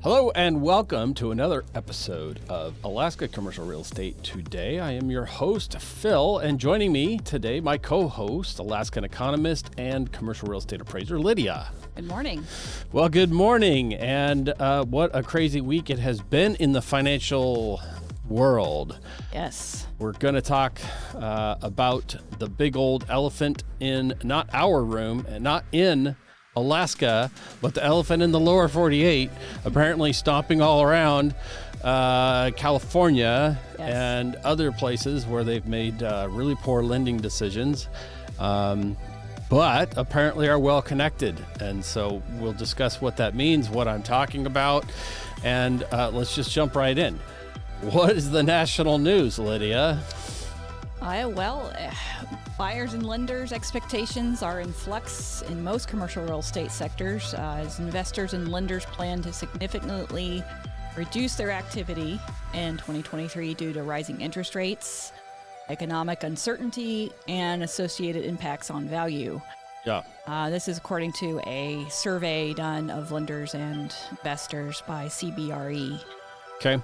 Hello and welcome to another episode of Alaska Commercial Real Estate Today. I am your host, Phil, and joining me today, my co-host, Alaskan Economist and Commercial Real Estate Appraiser, Lydia. Good morning. Well, good morning, and what a crazy week it has been in the financial world. Yes. We're going to talk about the big old elephant in not our room, and not in Alaska, but the elephant in the lower 48, apparently stomping all around California and other places where they've made really poor lending decisions, but apparently are well connected. And so we'll discuss what that means, what I'm talking about, and let's just jump right in. What is the national news, Lydia? Buyers and lenders' expectations are in flux in most commercial real estate sectors as investors and lenders plan to significantly reduce their activity in 2023 due to rising interest rates, economic uncertainty, and associated impacts on value. Yeah. This is according to a survey done of lenders and investors by CBRE. Okay.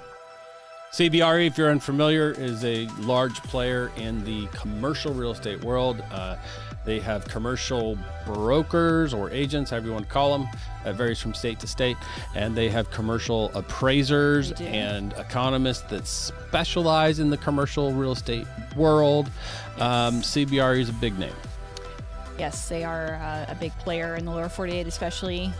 CBRE, if you're unfamiliar, is a large player in the commercial real estate world. They have commercial brokers or agents, however you want to call them. That varies from state to state. And they have commercial appraisers and economists that specialize in the commercial real estate world. CBRE is a big name. Yes, they are a big player in the lower 48 especially.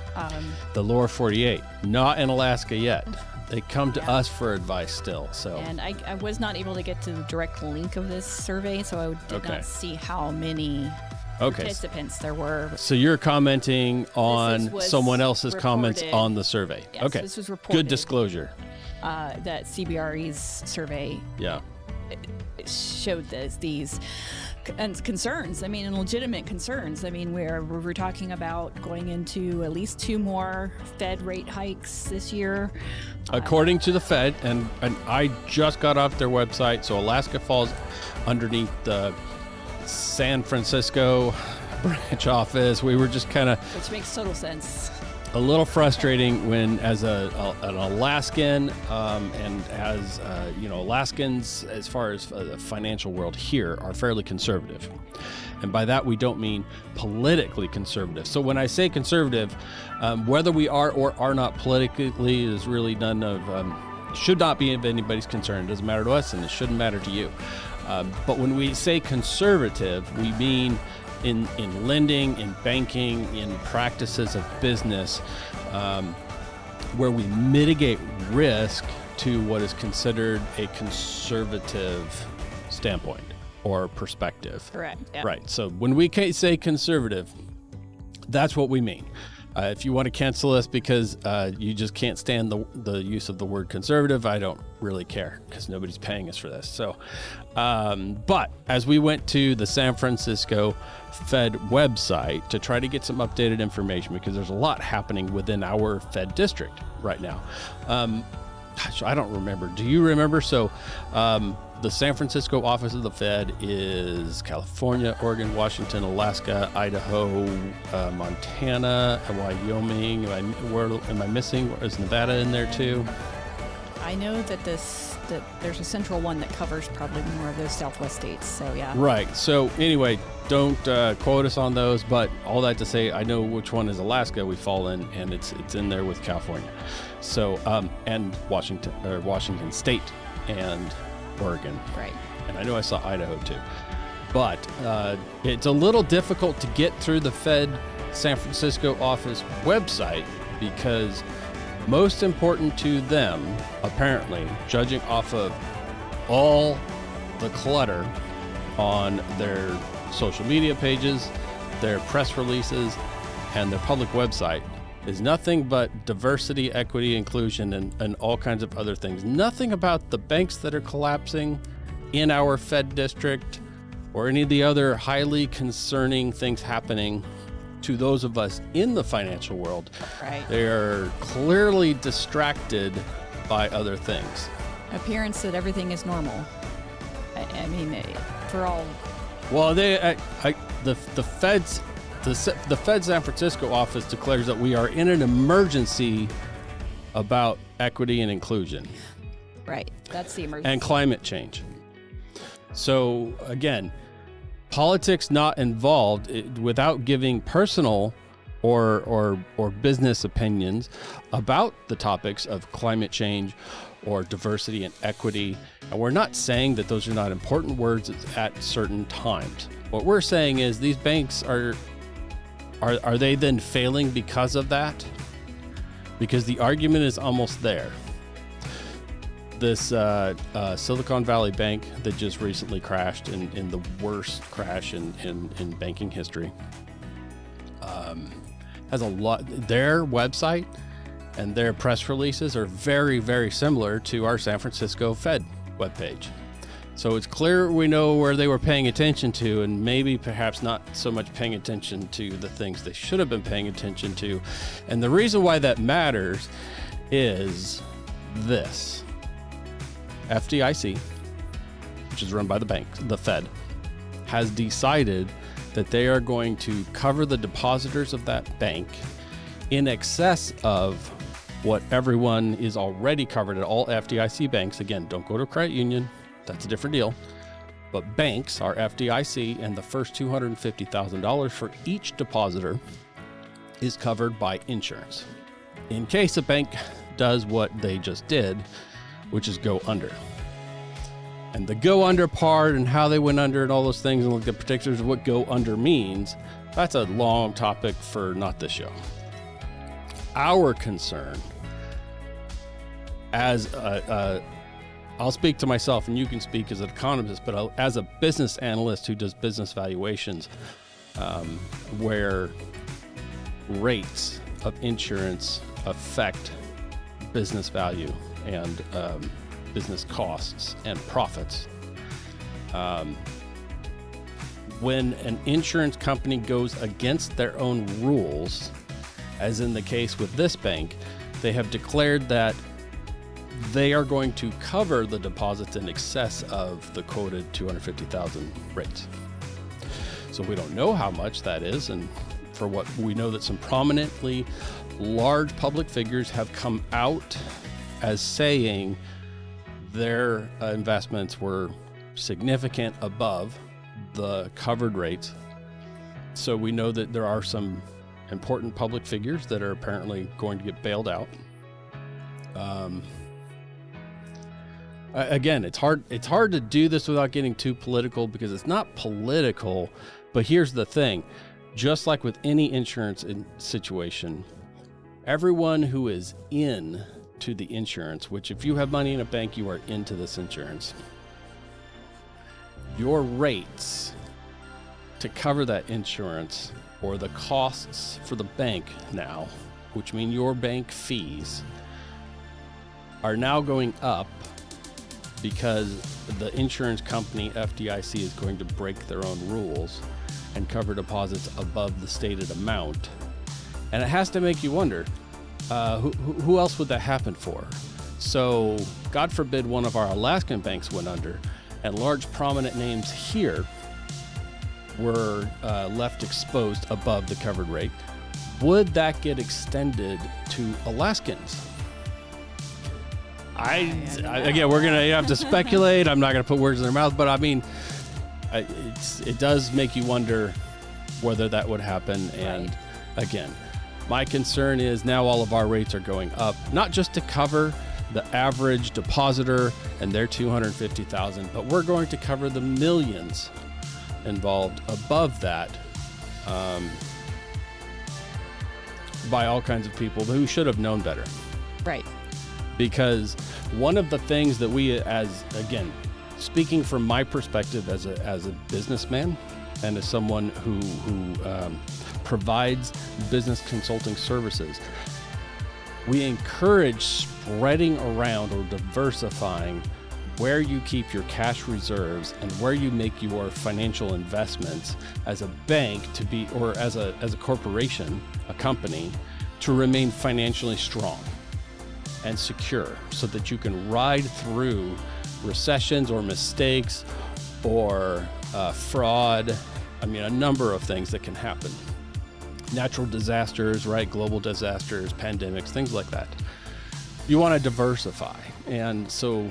The lower 48, not in Alaska yet. They come to us for advice still. So, and I was not able to get to the direct link of this survey, so I did not see how many participants there were. So you're commenting on someone else's comments on the survey. Yes, okay. This was reported. Good disclosure. That CBRE's survey showed these concerns. I mean, and legitimate concerns. I mean, we're talking about going into at least 2 more Fed rate hikes this year. According to the Fed, and I just got off their website, so Alaska falls underneath the San Francisco branch office. We were just kind of... Which makes total sense. A little frustrating when, as an Alaskan, and as Alaskans, as far as the financial world here, are fairly conservative, and by that we don't mean politically conservative. So when I say conservative, whether we are or are not politically is really none of should not be of anybody's concern. It doesn't matter to us, and it shouldn't matter to you. But when we say conservative, we mean in lending, in banking, in practices of business, where we mitigate risk to what is considered a conservative standpoint or perspective. Correct. Yeah. Right. So when we say conservative, that's what we mean. If you want to cancel us because you just can't stand the use of the word conservative, I don't really care because nobody's paying us for this. So, but as we went to the San Francisco Fed website to try to get some updated information, because there's a lot happening within our Fed district right now. I don't remember. Do you remember? So, the San Francisco office of the Fed is California, Oregon, Washington, Alaska, Idaho, Montana, Wyoming. Where am I missing? Is Nevada in there too? I know that there's a central one that covers probably more of those Southwest states. So yeah. Right. So anyway, don't quote us on those. But all that to say, I know which one is Alaska we fall in, and it's in there with California. So and Washington State and Oregon. Right. And I know I saw Idaho too. But it's a little difficult to get through the Fed San Francisco office website because most important to them, apparently, judging off of all the clutter on their social media pages, their press releases, and their public website, is nothing but diversity, equity, inclusion, and all kinds of other things. Nothing about the banks that are collapsing in our Fed district or any of the other highly concerning things happening to those of us in the financial world. Right. They are clearly distracted by other things. Appearance that everything is normal. I mean, for all. Well, the Fed's the Fed San Francisco office declares that we are in an emergency about equity and inclusion. Right. That's the emergency. And climate change. So again, politics not involved without giving personal or business opinions about the topics of climate change or diversity and equity. And we're not saying that those are not important words at certain times. What we're saying is these banks are they then failing because of that? Because the argument is almost there. This Silicon Valley Bank that just recently crashed in the worst crash in banking history has a lot. Their website and their press releases are very, very similar to our San Francisco Fed webpage. So it's clear we know where they were paying attention to, and maybe perhaps not so much paying attention to the things they should have been paying attention to. And the reason why that matters is this. FDIC, which is run by the bank, the Fed, has decided that they are going to cover the depositors of that bank in excess of what everyone is already covered at all FDIC banks. Again, don't go to a credit union. That's a different deal. But banks are FDIC, and the first $250,000 for each depositor is covered by insurance. In case a bank does what they just did, which is go under. And the go under part and how they went under and all those things and look at particulars of what go under means, that's a long topic for not this show. Our concern as I'll speak to myself and you can speak as an economist, but as a business analyst who does business valuations, where rates of insurance affect business value and business costs and profits. When an insurance company goes against their own rules, as in the case with this bank, they have declared that they are going to cover the deposits in excess of the quoted $250,000 rates. So we don't know how much that is, and for what we know that some prominently large public figures have come out as saying their investments were significant above the covered rates. So we know that there are some important public figures that are apparently going to get bailed out. Again, it's hard to do this without getting too political, because it's not political, but here's the thing. Just like with any insurance situation, everyone who is in to the insurance, which if you have money in a bank, you are into this insurance, your rates to cover that insurance, or the costs for the bank now, which mean your bank fees, are now going up because the insurance company, FDIC, is going to break their own rules and cover deposits above the stated amount. And it has to make you wonder, who else would that happen for? So, God forbid one of our Alaskan banks went under, and large prominent names here were left exposed above the covered rate. Would that get extended to Alaskans? Again, we're going to have to speculate. I'm not going to put words in their mouth, but I mean, it does make you wonder whether that would happen. And again, my concern is now all of our rates are going up, not just to cover the average depositor and their $250,000, but we're going to cover the millions involved above that by all kinds of people who should have known better. Right. Because one of the things that we, as again, speaking from my perspective as a businessman and as someone who provides business consulting services, we encourage spreading around or diversifying where you keep your cash reserves and where you make your financial investments as a bank to be, or as a corporation, a company, to remain financially strong and secure, so that you can ride through recessions or mistakes or fraud. I mean, a number of things that can happen. Natural disasters, right? Global disasters, pandemics, things like that. You want to diversify. And so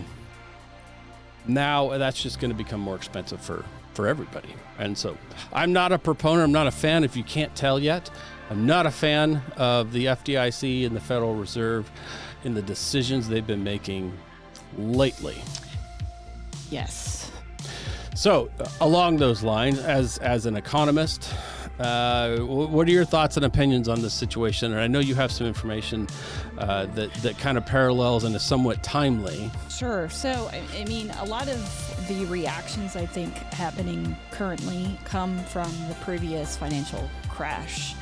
now that's just going to become more expensive for everybody. And so I'm not a proponent, I'm not a fan, if you can't tell yet. I'm not a fan of the FDIC and the Federal Reserve in the decisions they've been making lately. Yes. So along those lines, as an economist, what are your thoughts and opinions on this situation? And I know you have some information that kind of parallels and is somewhat timely. Sure. So, I mean, a lot of the reactions I think happening currently come from the previous financial crash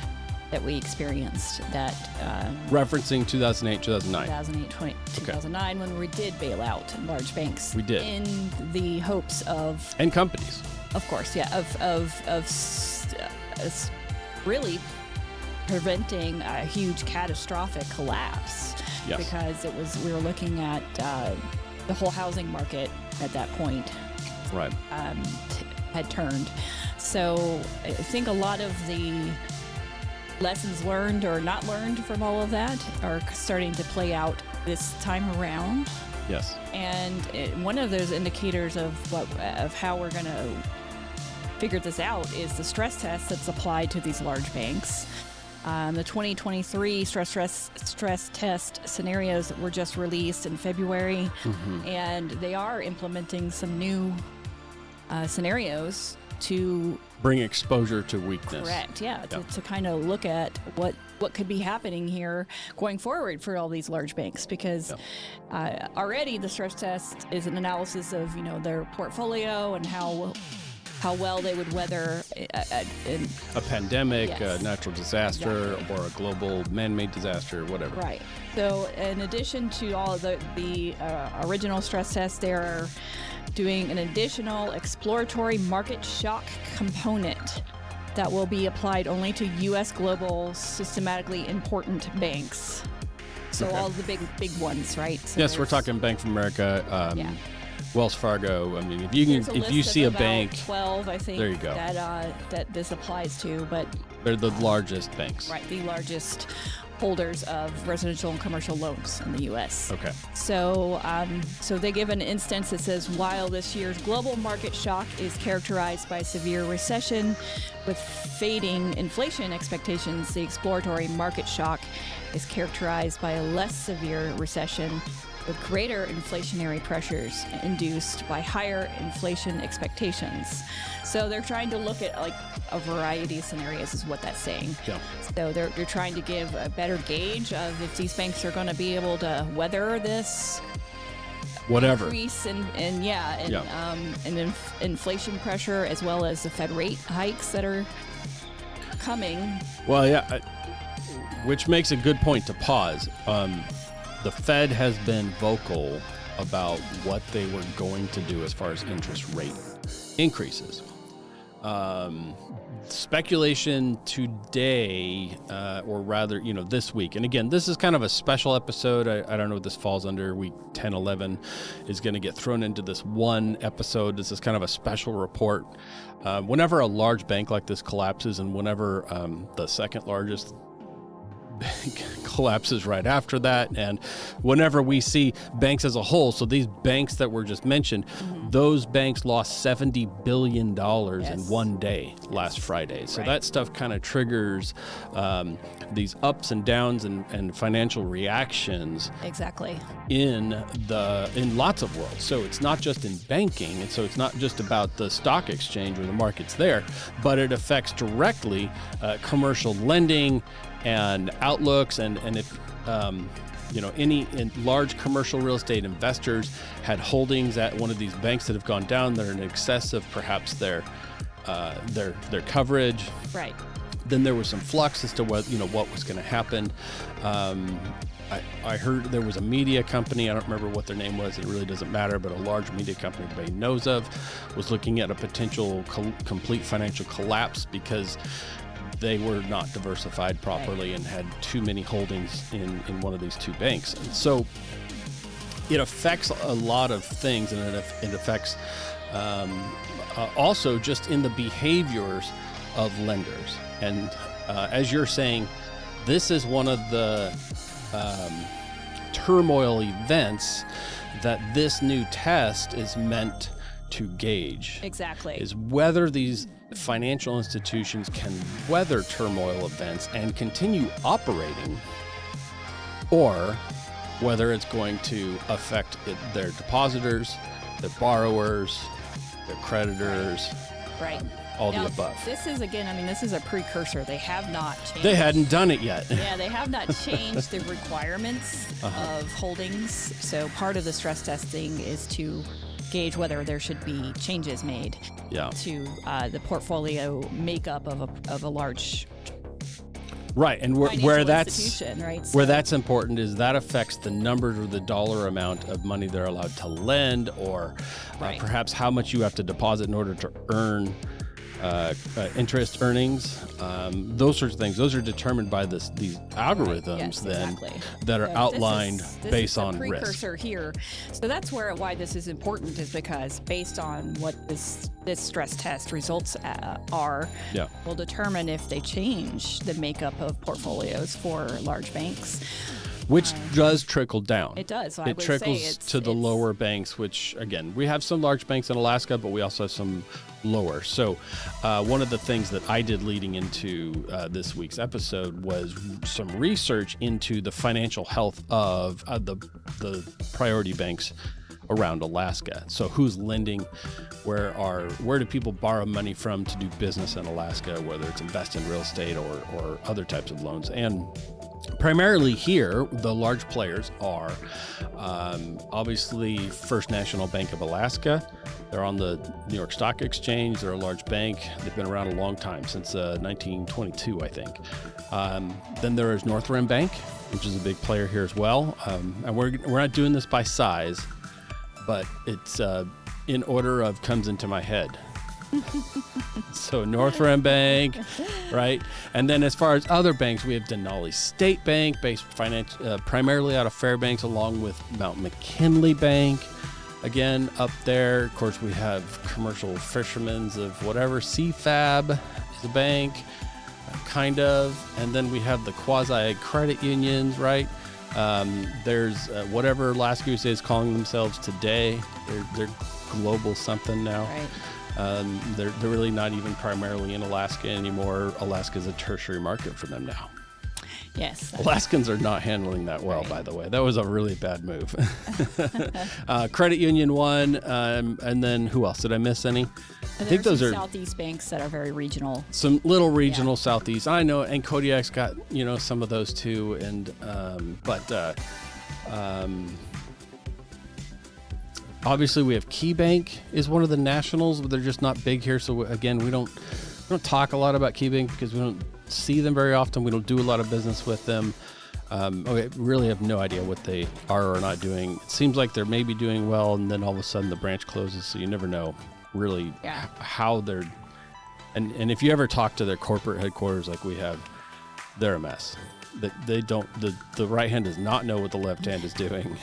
that we experienced, that Referencing 2008, 2009. 2009, when we did bail out large banks. We did. In the hopes of... And companies. Of course, yeah. Really preventing a huge catastrophic collapse. Yes. Because we were looking at the whole housing market at that point. Right. Had turned. So I think a lot of the lessons learned or not learned from all of that are starting to play out this time around. Yes. And one of those indicators of how we're going to figure this out is the stress test that's applied to these large banks. The 2023 stress test scenarios that were just released in February, and they are implementing some new scenarios to bring exposure to weakness. Correct, yeah. To kind of look at what could be happening here going forward for all these large banks, because already the stress test is an analysis of their portfolio and how well they would weather a pandemic, yes, a natural disaster, exactly, or a global man-made disaster, whatever. Right. So in addition to all of the original stress tests, they're doing an additional exploratory market shock component that will be applied only to U.S. global systematically important banks. So all the big ones, right? So yes, we're talking Bank of America, Wells Fargo. I mean, if you see a bank, 12, I think. There you go. That this applies to, but they're the largest banks. Right, the largest holders of residential and commercial loans in the U.S. Okay. So they give an instance that says, while this year's global market shock is characterized by severe recession with fading inflation expectations, the exploratory market shock is characterized by a less severe recession with greater inflationary pressures induced by higher inflation expectations. So they're trying to look at like a variety of scenarios is what that's saying. Yeah. So they're trying to give a better gauge of if these banks are going to be able to weather this increase and inflation pressure, as well as the Fed rate hikes that are coming. Well, yeah, which makes a good point to pause. The Fed has been vocal about what they were going to do as far as interest rate increases. Speculation today, or rather, this week. And again, this is kind of a special episode. I don't know what this falls under. Week 10, 11 is going to get thrown into this one episode. This is kind of a special report. Whenever a large bank like this collapses, and whenever the second largest bank collapses right after that, and whenever we see banks as a whole, so these banks that were just mentioned, those banks lost $70 billion in one day last Friday. So that stuff kind of triggers these ups and downs and financial reactions. Exactly. In lots of worlds. So it's not just in banking, and so it's not just about the stock exchange or the markets there, but it affects directly commercial lending and outlooks, and if any large commercial real estate investors had holdings at one of these banks that have gone down that are in excess of perhaps their coverage, right? Then there was some flux as to what was going to happen. I heard there was a media company, I don't remember what their name was, it really doesn't matter, but a large media company everybody knows of was looking at a potential complete financial collapse because they were not diversified properly and had too many holdings in one of these two banks. And so it affects a lot of things, and it affects also just in the behaviors of lenders. And as you're saying, this is one of the turmoil events that this new test is meant to gauge. Exactly. Is whether these financial institutions can weather turmoil events and continue operating, or whether it's going to affect their depositors, their borrowers, their creditors, right. All now, the above. This is, again, this is a precursor. They have not changed. They hadn't done it yet. Yeah, they have not changed the requirements of holdings. So part of the stress testing is to gauge whether there should be changes made to the portfolio makeup of a large right, and where that's right? Where that's important is that affects the number or the dollar amount of money they're allowed to lend, or perhaps how much you have to deposit in order to earn interest earnings. Those sorts of things. Those are determined by these algorithms that are outlined based on risk. This is a precursor here. So that's why this is important, is because based on what this stress test results are, will determine if they change the makeup of portfolios for large banks. Which does trickle down. It does. So it trickles to the lower banks, which, again, we have some large banks in Alaska, but we also have some lower. So one of the things that I did leading into this week's episode was some research into the financial health of the priority banks around Alaska. So who's lending, where do people borrow money from to do business in Alaska, whether it's invest in real estate or other types of loans. And primarily here, the large players are obviously First National Bank of Alaska. They're on the New York Stock Exchange. They're a large bank. They've been around a long time, since 1922, I think. Then there is Northrim Bank, which is a big player here as well. And we're not doing this by size, but it's in order of comes into my head. So Northrim Bank, right? And then as far as other banks, we have Denali State Bank, based primarily out of Fairbanks, along with McKinley Bank. Again, up there, of course, we have Commercial Fishermen's of whatever. CFAB is a bank, kind of. And then we have the quasi-credit unions, right? There's whatever Alaska is calling themselves today. They're global something now. Right. They're really not even primarily in Alaska anymore. Alaska's a tertiary market for them now. Yes. Alaskans are not handling that well, by the way. That was a really bad move. Credit Union one, and then who else? Did I miss any? I think those are Southeast banks that are very regional. Some little regional Southeast. I know, and Kodiak's got some of those too, and obviously we have Key Bank is one of the nationals, but they're just not big here. So again, we don't talk a lot about Key Bank because we don't see them very often. We don't do a lot of business with them. We really have no idea what they are or not doing. It seems like they're maybe doing well, and then all of a sudden the branch closes, so you never know really how they're. And if you ever talk to their corporate headquarters like we have, they're a mess. They don't. The right hand does not know what the left hand is doing.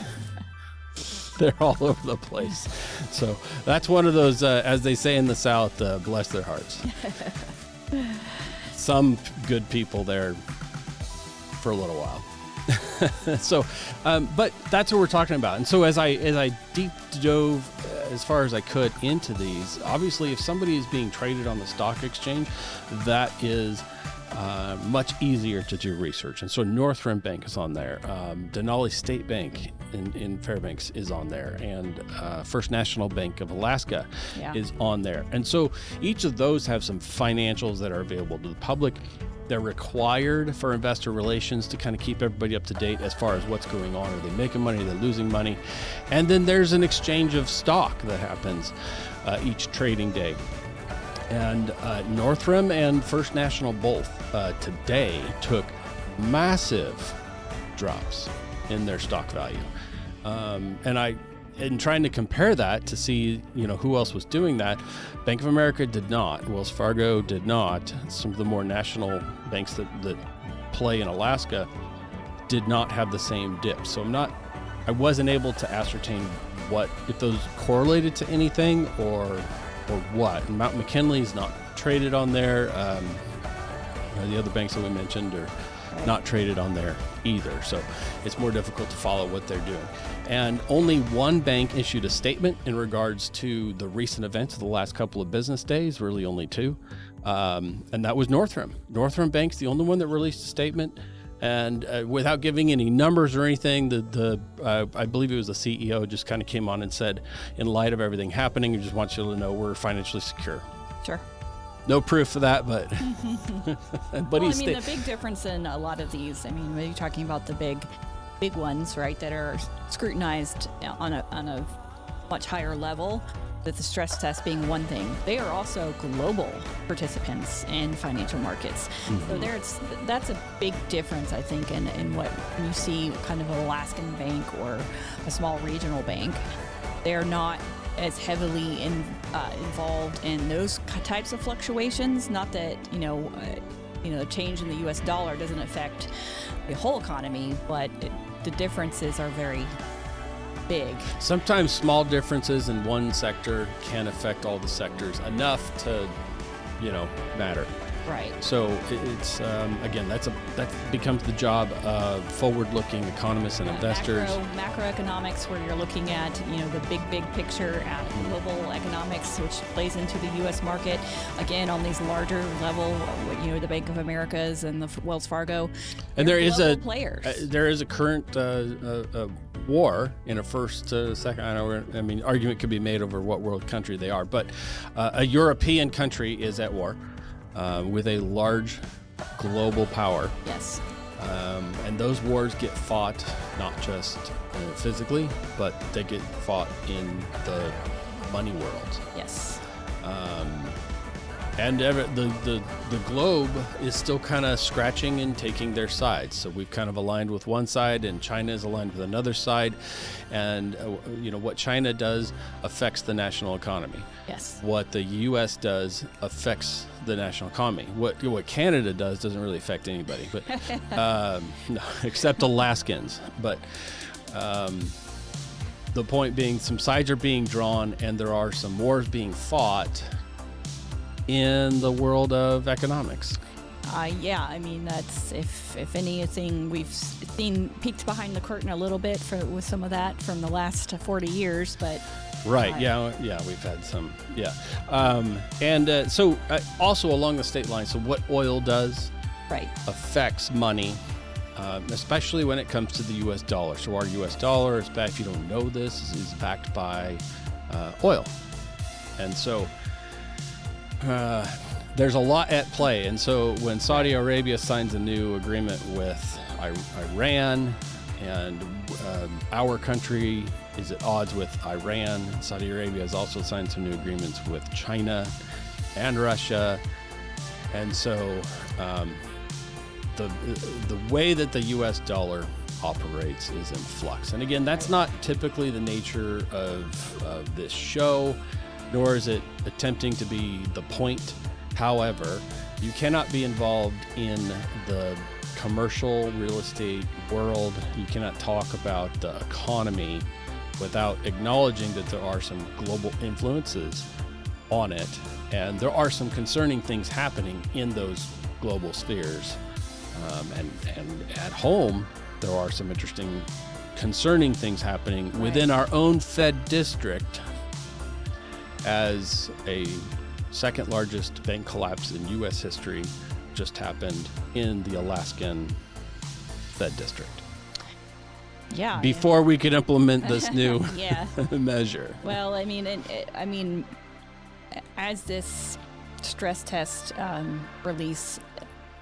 They're all over the place. So that's one of those, as they say in the South, bless their hearts. Some good people there for a little while. So, but that's what we're talking about. And so as I deep dove as far as I could into these, obviously if somebody is being traded on the stock exchange, that is much easier to do research. And so Northrim Bank is on there. Denali State Bank in Fairbanks is on there. And First National Bank of Alaska is on there. And so each of those have some financials that are available to the public. They're required for investor relations to kind of keep everybody up to date as far as what's going on. Are they making money? Are they losing money? And then there's an exchange of stock that happens each trading day. And Northrim and First National both today took massive drops in their stock value. And in trying to compare that to see, who else was doing that, Bank of America did not. Wells Fargo did not. Some of the more national banks that play in Alaska did not have the same dip. So I wasn't able to ascertain if those correlated to anything or what. And McKinley is not traded on there. The other banks that we mentioned not traded on there either. So it's more difficult to follow what they're doing. And only one bank issued a statement in regards to the recent events of the last couple of business days, really only two. And that was Northrim. Northrim Bank's the only one that released a statement. And without giving any numbers or anything, I believe it was the CEO just kind of came on and said, in light of everything happening, we just want you to know we're financially secure. Sure. No proof of that, but but well, the big difference in a lot of these, when you're talking about the big ones, right, that are scrutinized on a much higher level, that the stress test being one thing, they are also global participants in financial markets. Mm-hmm. So that's a big difference, I think, in what you see kind of an Alaskan bank or a small regional bank. They're not as heavily involved in those types of fluctuations. Not that the change in the U.S. dollar doesn't affect the whole economy, but the differences are very big. Sometimes small differences in one sector can affect all the sectors enough to, matter. Right. So it's again, that becomes the job of forward-looking economists and investors. Macroeconomics, where you're looking at the big picture, at global economics, which plays into the U.S. market. Again, on these larger level, the Bank of Americas and the Wells Fargo. And there is players. There is a current war in a first, second. Argument could be made over what world country they are, but a European country is at war. With a large global power. Yes. And those wars get fought not just physically, but they get fought in the money world. Yes. And the globe is still kind of scratching and taking their sides. So we've kind of aligned with one side, and China is aligned with another side. And what China does affects the national economy. Yes. What the U.S. does affects the national economy. What Canada does doesn't really affect anybody, but no, except Alaskans. But the point being, some sides are being drawn, and there are some wars being fought in the world of economics. That's if anything, we've seen peeked behind the curtain a little bit with some of that from the last 40 years, but. Right. Yeah. We've had some. Yeah. So also along the state line. So what oil does, right, affects money, especially when it comes to the U.S. dollar. So our U.S. dollar, if you don't know this, is backed by oil, and so. There's a lot at play. And so when Saudi Arabia signs a new agreement with Iran, and our country is at odds with Iran, Saudi Arabia has also signed some new agreements with China and Russia. And so the way that the U.S. dollar operates is in flux. And again, that's not typically the nature of this show, nor is it attempting to be the point. However, you cannot be involved in the commercial real estate world. You cannot talk about the economy without acknowledging that there are some global influences on it. And there are some concerning things happening in those global spheres. And at home, there are some interesting, concerning things happening within our own Fed district, as a second largest bank collapse in U.S. history just happened in the Alaskan Fed district. Yeah. Before we could implement this new measure. Well, as this stress test release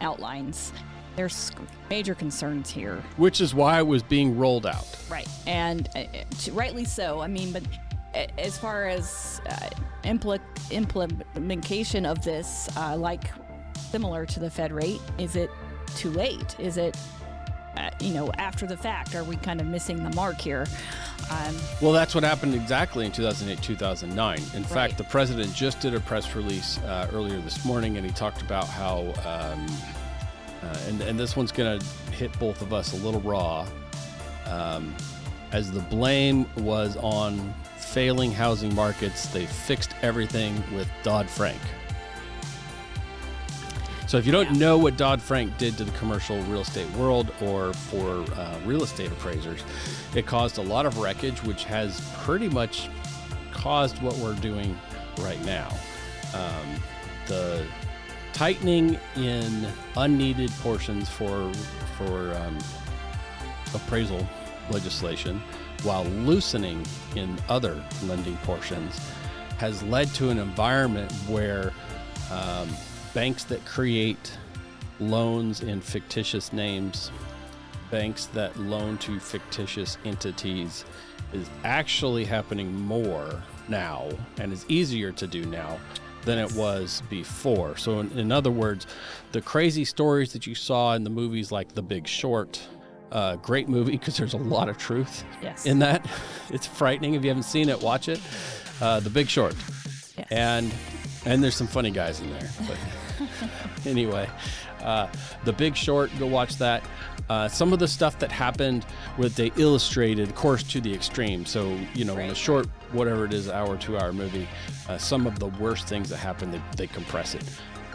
outlines, there's major concerns here. Which is why it was being rolled out. Right. And rightly so. But as far as implementation of this, similar to the Fed rate, is it too late? Is it, after the fact? Are we kind of missing the mark here? Well, that's what happened exactly in 2008, 2009. In fact, the president just did a press release earlier this morning, and he talked about how, and this one's going to hit both of us a little raw, as the blame was on failing housing markets, they fixed everything with Dodd-Frank. So if you don't know what Dodd-Frank did to the commercial real estate world or for real estate appraisers, it caused a lot of wreckage, which has pretty much caused what we're doing right now. The tightening in unneeded portions for appraisal legislation while loosening in other lending portions has led to an environment where banks that create loans in fictitious names, banks that loan to fictitious entities is actually happening more now and is easier to do now than it was before. So in other words, the crazy stories that you saw in the movies like The Big Short, great movie because there's a lot of truth in that. It's frightening. If you haven't seen it, watch it. The Big Short. Yes. And there's some funny guys in there. But anyway, The Big Short, go watch that. Some of the stuff that happened with they illustrated, of course, to the extreme. So, in a short, whatever it is, hour, 2 hour movie, some of the worst things that happen, they compress it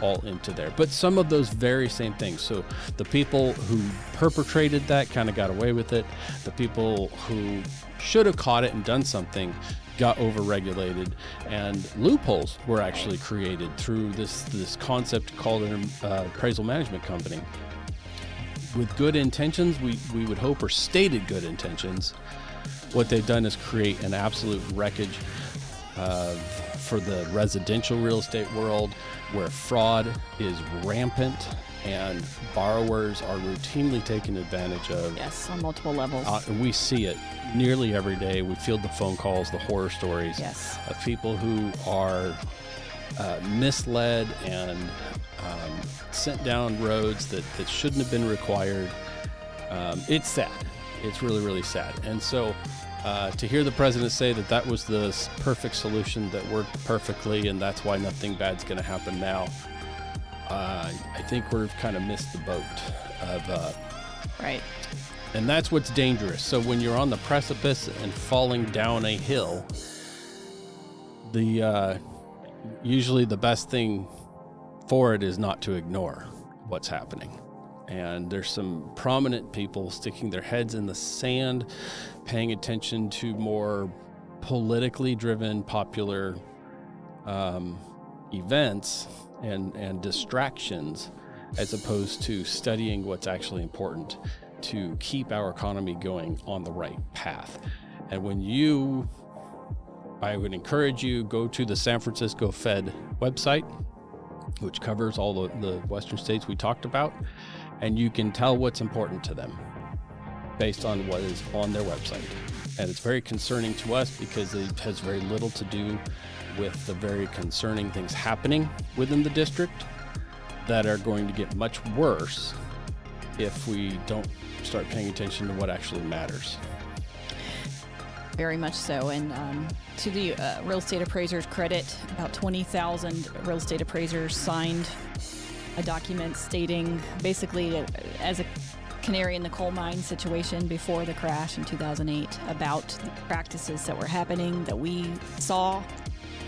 all into there. But some of those very same things. So the people who perpetrated that kind of got away with it. The people who should have caught it and done something got overregulated, and loopholes were actually created through this concept called an appraisal management company. With good intentions, we would hope, or stated good intentions, what they've done is create an absolute wreckage for the residential real estate world, where fraud is rampant and borrowers are routinely taken advantage of. Yes, on multiple levels. We see it nearly every day. We field the phone calls, the horror stories of people who are misled and sent down roads that shouldn't have been required. It's sad. It's really, really sad. And so to hear the president say that was the perfect solution that worked perfectly and that's why nothing bad's going to happen now, I think we've kind of missed the boat of right. And that's what's dangerous. So when you're on the precipice and falling down a hill, usually the best thing for it is not to ignore what's happening. And there's some prominent people sticking their heads in the sand, paying attention to more politically driven, popular events and distractions, as opposed to studying what's actually important to keep our economy going on the right path. And I would encourage you, go to the San Francisco Fed website, which covers all the western states we talked about, and you can tell what's important to them based on what is on their website. And it's very concerning to us because it has very little to do with the very concerning things happening within the district that are going to get much worse if we don't start paying attention to what actually matters. Very much so. And to the real estate appraisers' credit, about 20,000 real estate appraisers signed a document stating, basically as a canary in the coal mine situation before the crash in 2008, about the practices that were happening that we saw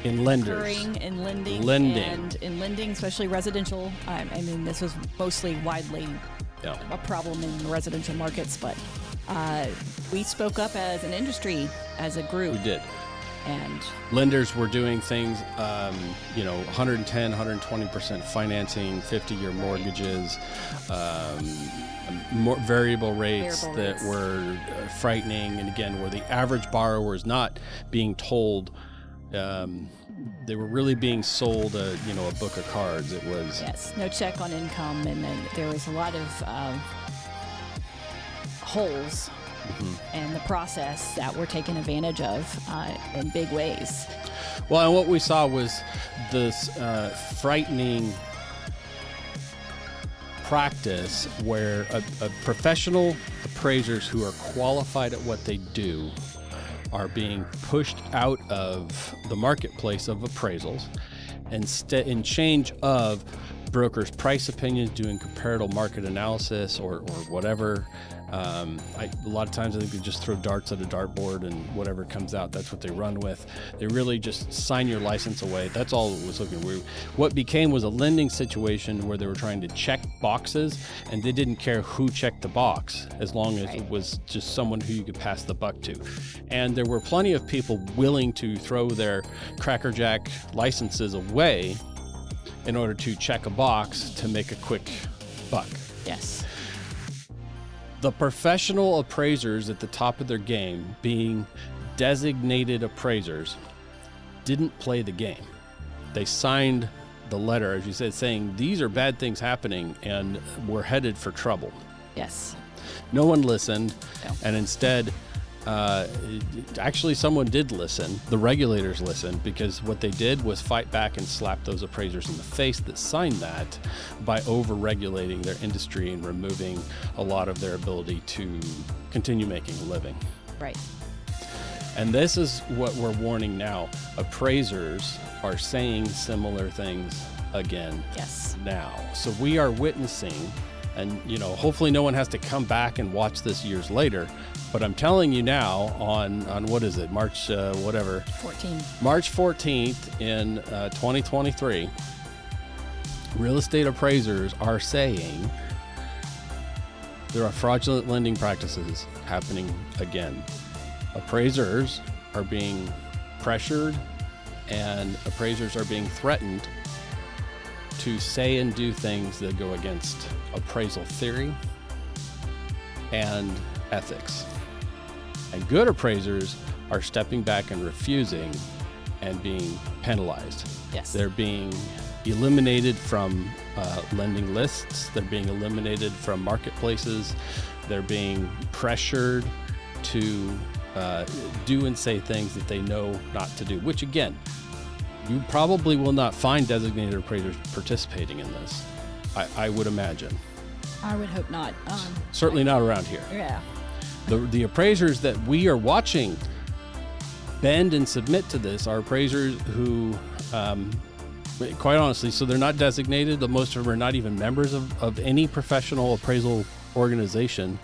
in lenders, occurring in lending, and in lending, especially residential. I mean, this was mostly widely a problem in the residential markets, but we spoke up as an industry, as a group. We did. And lenders were doing things, 110, 120% financing, 50-year mortgages, more variable rates that were frightening. And again, where the average borrower is not being told, they were really being sold a book of cards. It was no check on income, and then there was a lot of holes in the process that were taken advantage of in big ways. Well, and what we saw was this frightening practice where professional appraisers who are qualified at what they do are being pushed out of the marketplace of appraisals, in change of brokers' price opinions, doing comparative market analysis or whatever. A lot of times I think they just throw darts at a dartboard and whatever comes out, that's what they run with. They really just sign your license away. That's all it was looking for. What became was a lending situation where they were trying to check boxes, and they didn't care who checked the box as long as it was just someone who you could pass the buck to. And there were plenty of people willing to throw their Cracker Jack licenses away in order to check a box to make a quick buck. Yes. The professional appraisers at the top of their game, being designated appraisers, didn't play the game. They signed the letter, as you said, saying these are bad things happening and we're headed for trouble. Yes. No one listened, No. and instead, actually someone did listen. The regulators listened, because what they did was fight back and slap those appraisers in the face that signed that by over-regulating their industry and removing a lot of their ability to continue making a living. Right. And this is what we're warning now. Appraisers are saying similar things again now. So we are witnessing, and hopefully no one has to come back and watch this years later, but I'm telling you now on what is it, March 14th. March 14th in 2023, real estate appraisers are saying there are fraudulent lending practices happening again. Appraisers are being pressured and appraisers are being threatened to say and do things that go against appraisal theory and ethics. And good appraisers are stepping back and refusing and being penalized. Yes. They're being eliminated from lending lists. They're being eliminated from marketplaces. They're being pressured to do and say things that they know not to do, which again, you probably will not find designated appraisers participating in this. I would imagine. I would hope not. Certainly not around here. Yeah. The appraisers that we are watching bend and submit to this are appraisers who, quite honestly, so they're not designated. Most of them are not even members of any professional appraisal organization.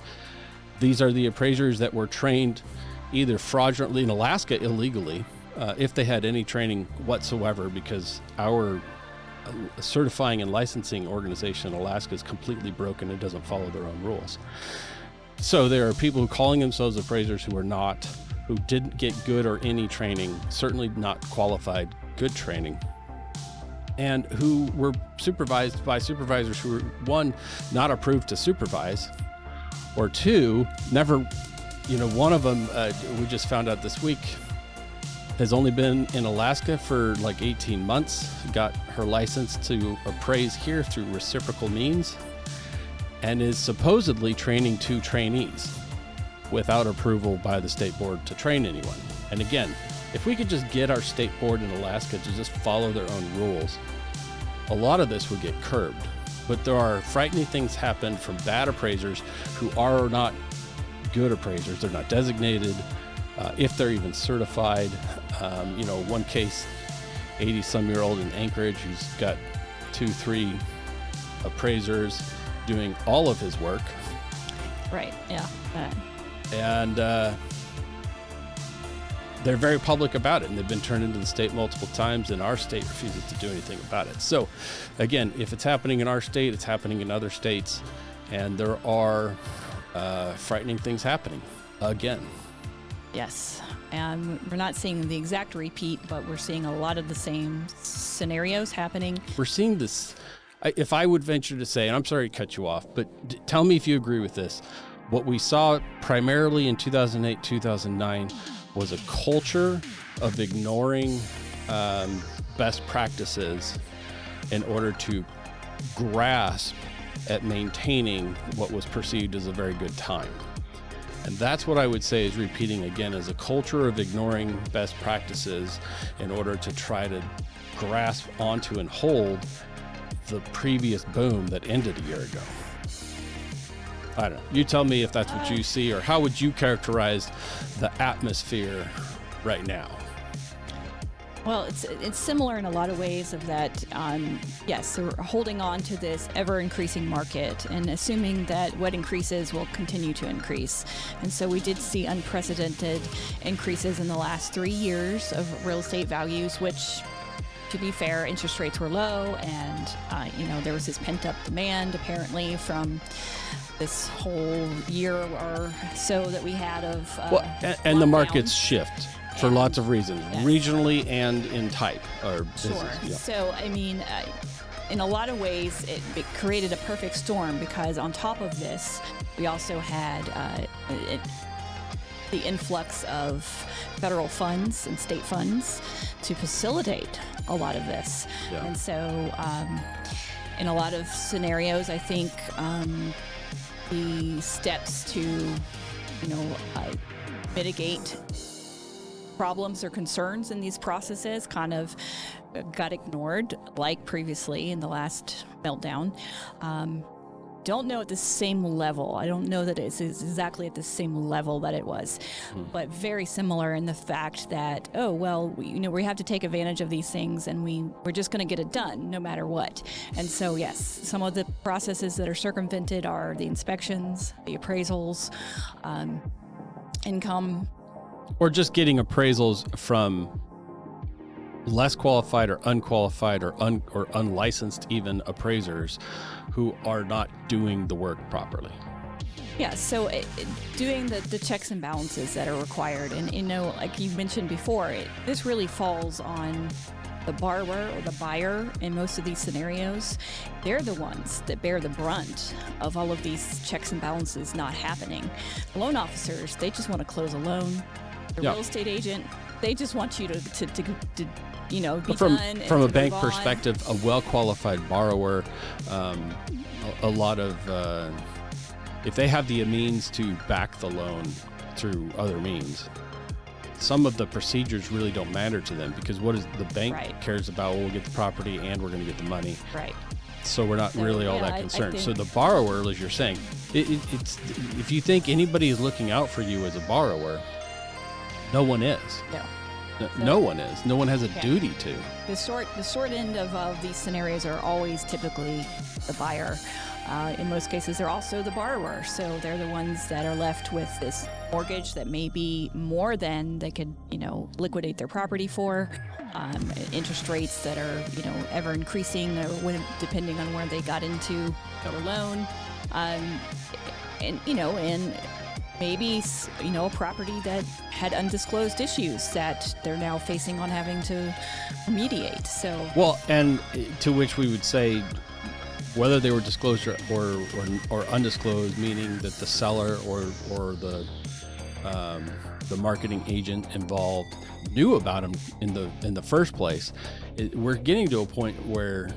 These are the appraisers that were trained either fraudulently in Alaska, illegally, if they had any training whatsoever, because our certifying and licensing organization in Alaska is completely broken and doesn't follow their own rules. So there are people who calling themselves appraisers who didn't get good or any training, certainly not qualified good training, and who were supervised by supervisors who were, one, not approved to supervise, or two, never, one of them, we just found out this week, has only been in Alaska for like 18 months, got her license to appraise here through reciprocal means, and is supposedly training 2 trainees without approval by the state board to train anyone. And again, if we could just get our state board in Alaska to just follow their own rules, a lot of this would get curbed. But there are frightening things happen from bad appraisers who are not good appraisers. They're not designated, if they're even certified. One case, 80-some-year-old in Anchorage who's got 2-3 appraisers doing all of his work. Right, yeah. And they're very public about it, and they've been turned into the state multiple times, and our state refuses to do anything about it. So, again, if it's happening in our state, it's happening in other states, and there are frightening things happening again. Yes, and we're not seeing the exact repeat, but we're seeing a lot of the same scenarios happening. We're seeing this, if I would venture to say, and I'm sorry to cut you off, but tell me if you agree with this, what we saw primarily in 2008, 2009 was a culture of ignoring best practices in order to grasp at maintaining what was perceived as a very good time. And that's what I would say is repeating again, is a culture of ignoring best practices in order to try to grasp onto and hold the previous boom that ended a year ago. I don't know. You tell me if that's what you see, or how would you characterize the atmosphere right now? Well, it's similar in a lot of ways of that, yes, so we're holding on to this ever-increasing market and assuming that what increases will continue to increase. And so we did see unprecedented increases in the last 3 years of real estate values, which, to be fair, interest rates were low and, there was this pent-up demand apparently from this whole year or so that we had of and the markets shift for lots of reasons, yes. regionally and in type or sure. business. Yeah. So, in a lot of ways, it created a perfect storm because on top of this, we also had the influx of federal funds and state funds to facilitate a lot of this. Yeah. And so, in a lot of scenarios, I think the steps to, mitigate problems or concerns in these processes kind of got ignored, like previously in the last meltdown. Don't know at the same level. I don't know that it's exactly at the same level that it was, but very similar in the fact that, we have to take advantage of these things and we're just going to get it done no matter what. And so, yes, some of the processes that are circumvented are the inspections, the appraisals, income. Or just getting appraisals from less qualified or unqualified or unlicensed even appraisers who are not doing the work properly. Yeah, so doing the checks and balances that are required. And, like you mentioned before, this really falls on the borrower or the buyer in most of these scenarios. They're the ones that bear the brunt of all of these checks and balances not happening. The loan officers, they just want to close a loan. The real estate agent, they just want you to be done. From a bank perspective, a well-qualified borrower, a lot of, if they have the means to back the loan through other means, some of the procedures really don't matter to them because what is the bank cares about? We'll get the property and we're going to get the money. Right. So we're not really all that concerned. So the borrower, as you're saying, it's if you think anybody is looking out for you as a borrower, no one is. No one is. No one has a duty to. The short end of these scenarios are always typically the buyer. In most cases, they're also the borrower. So they're the ones that are left with this mortgage that may be more than they could, liquidate their property for. Interest rates that are, ever increasing or depending on where they got into their loan. And maybe, a property that had undisclosed issues that they're now facing on having to remediate. So and to which we would say, whether they were disclosed or undisclosed, meaning that the seller or the marketing agent involved knew about them in the first place, we're getting to a point where